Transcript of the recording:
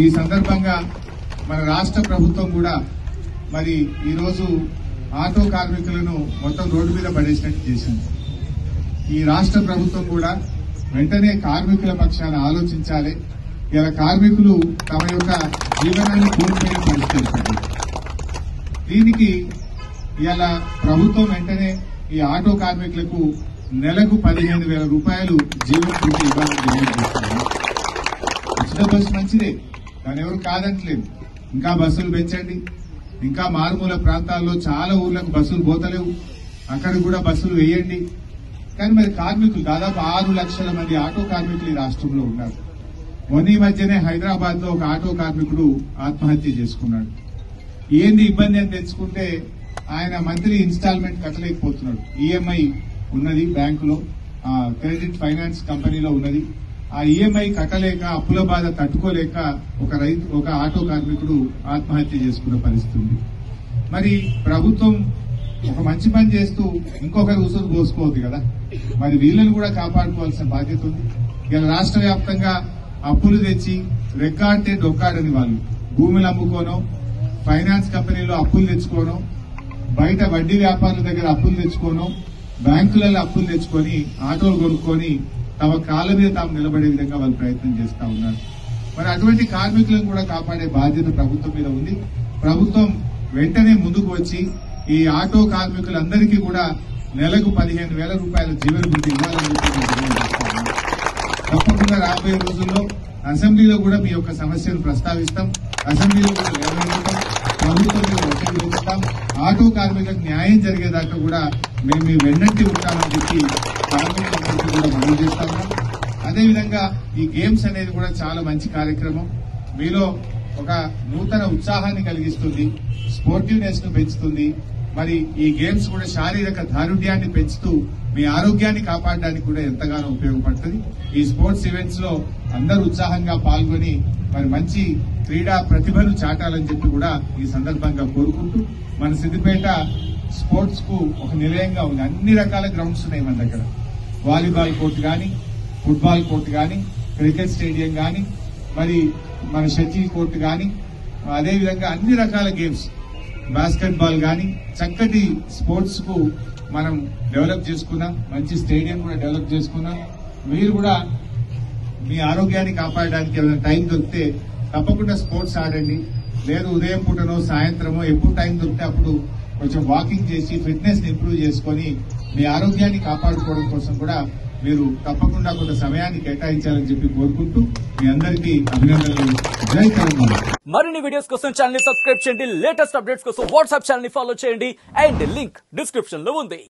ఈ సందర్భంగా మన రాష్ట్ర ప్రభుత్వం కూడా మరి ఈరోజు ఆటో కార్మికులను మొత్తం రోడ్డు మీద పడేసినట్టు చేసింది. ఈ రాష్ట్ర ప్రభుత్వం కూడా వెంటనే కార్మికుల పక్షాన ఆలోచించాలి. ఇలా కార్మికులు తమ యొక్క జీవనాన్ని కోల్పోయే పరిస్థితి. దీనికి ఇలా ప్రభుత్వం వెంటనే ఈ ఆటో కార్మికులకు నెలకు 15,000 రూపాయలు జీవన భృతి ఇవ్వాలని డిమాండ్ చేస్తున్నారు. ఉచిత బస్సు మంచిదే, దాని ఎవరు కాదంటలేదు. ఇంకా బస్సులు పెంచండి. ఇంకా మారుమూల ప్రాంతాల్లో చాలా ఊర్లకు బస్సులు పోతలేవు, అక్కడికి కూడా బస్సులు వేయండి. కానీ మరి కార్మికులు దాదాపు 6 లక్షల మంది ఆటో కార్మికులు ఈ రాష్ట్రంలో ఉన్నారు. మొన్న ఈ మధ్యనే హైదరాబాద్ లో ఒక ఆటో కార్మికుడు ఆత్మహత్య చేసుకున్నాడు. ఏంది ఇబ్బంది అని తెచ్చుకుంటే ఆయన మంత్లీ ఇన్స్టాల్మెంట్ కట్టలేకపోతున్నాడు. ఈఎంఐ ఉన్నది బ్యాంకులో, క్రెడిట్ ఫైనాన్స్ కంపెనీలో ఉన్నది. ఆ ఈఎంఐ కట్టలేక అప్పుల బాధ తట్టుకోలేక ఒక ఆటో కార్మికుడు ఆత్మహత్య చేసుకున్న పరిస్థితి ఉంది. మరి ప్రభుత్వం ఒక మంచి పని చేస్తూ ఇంకొకరు ఉసురు పోసుకోవద్దు కదా, మరి వీళ్ళని కూడా కాపాడుకోవాల్సిన బాధ్యత ఉంది. ఇలా రాష్ట్ర వ్యాప్తంగా అప్పులు తెచ్చి రెక్కాడితే డొక్కాడని వాళ్ళు భూములు అమ్ముకోనో, ఫైనాన్స్ కంపెనీలో అప్పులు తెచ్చుకోనో, బయట వడ్డీ వ్యాపారుల దగ్గర అప్పులు తెచ్చుకోనో, బ్యాంకులలో అప్పులు తెచ్చుకొని ఆటోలు కొనుక్కొని తమ కాళ్ళ మీద తాము నిలబడే విధంగా వాళ్ళు ప్రయత్నం చేస్తా ఉన్నారు. మరి అటువంటి కార్మికులను కూడా కాపాడే బాధ్యత ప్రభుత్వం మీద ఉంది. ప్రభుత్వం వెంటనే ముందుకు వచ్చి ఈ ఆటో కార్మికులందరికీ కూడా నెలకు 15,000 రూపాయల జీవన భృతి ఇవ్వాలని చెప్పి తప్పకుండా రాబోయే రోజుల్లో అసెంబ్లీలో కూడా మీ యొక్క సమస్యను ప్రస్తావిస్తాం. అసెంబ్లీలో కూడా లేవనెత్తుతాం, ప్రభుత్వం మీద ఒత్తిడి పెంచుతాం. ఆటో కార్మికులకు న్యాయం జరిగేదాకా కూడా మేము మీ వెన్నంటి ఉంటామని చెప్పి కార్మికులందరికీ కూడా మనవి చేస్తా ఉన్నాం. అదేవిధంగా ఈ గేమ్స్ అనేది కూడా చాలా మంచి కార్యక్రమం. మీలో ఒక నూతన ఉత్సాహాన్ని కలిగిస్తుంది, స్పోర్టివ్నెస్ ను పెంచుతుంది. మరి ఈ గేమ్స్ కూడా శారీరక దారుఢ్యాన్ని పెంచుతూ మీ ఆరోగ్యాన్ని కాపాడడానికి కూడా ఎంతగానో ఉపయోగపడుతుంది. ఈ స్పోర్ట్స్ ఈవెంట్స్ లో అందరూ ఉత్సాహంగా పాల్గొని మరి మంచి క్రీడా ప్రతిభను చాటాలని చెప్పి కూడా ఈ సందర్భంగా కోరుకుంటూ, మన సిద్దిపేట స్పోర్ట్స్ కు ఒక నిలయంగా ఉంది. అన్ని రకాల గ్రౌండ్స్ ఉన్నాయి మన దగ్గర. వాలీబాల్ కోర్టు గాని, ఫుట్బాల్ కోర్టు గాని, క్రికెట్ స్టేడియం గాని, మరి మన షటిల్ కోర్టు గాని, అదేవిధంగా అన్ని రకాల గేమ్స్, బాస్కెట్ బాల్ గాని, చక్కటి స్పోర్ట్స్ కు మనం డెవలప్ చేసుకున్నాం. మంచి స్టేడియం కూడా డెవలప్ చేసుకున్నాం. మీరు కూడా మీ ఆరోగ్యాన్ని కాపాడడానికి ఏమైనా టైం దొరికితే తప్పకుండా స్పోర్ట్స్ ఆడండి. లేదు ఉదయం పూటనో సాయంత్రమో ఎప్పుడు టైం దొరికితే అప్పుడు కొంచెం వాకింగ్ చేసి ఫిట్నెస్ ని ఇంప్రూవ్ చేసుకుని మీ ఆరోగ్యాన్ని కాపాడుకోవడం కోసం కూడా మీరు తప్పకుండా కొంత సమయాన్ని కేటాయించాలని చెప్పి కోరుకుంటూ మీ అందరికీ అభినందనలు. జై తెలంగాణ. మరిన్ని వీడియోస్ కోసం ఛానల్ ని సబ్స్క్రైబ్ చేయండి. లేటెస్ట్ అప్డేట్స్ కోసం వాట్సాప్ ఛానల్ ని ఫాలో చేయండి. అండ్ లింక్ డిస్క్రిప్షన్ లో ఉంది.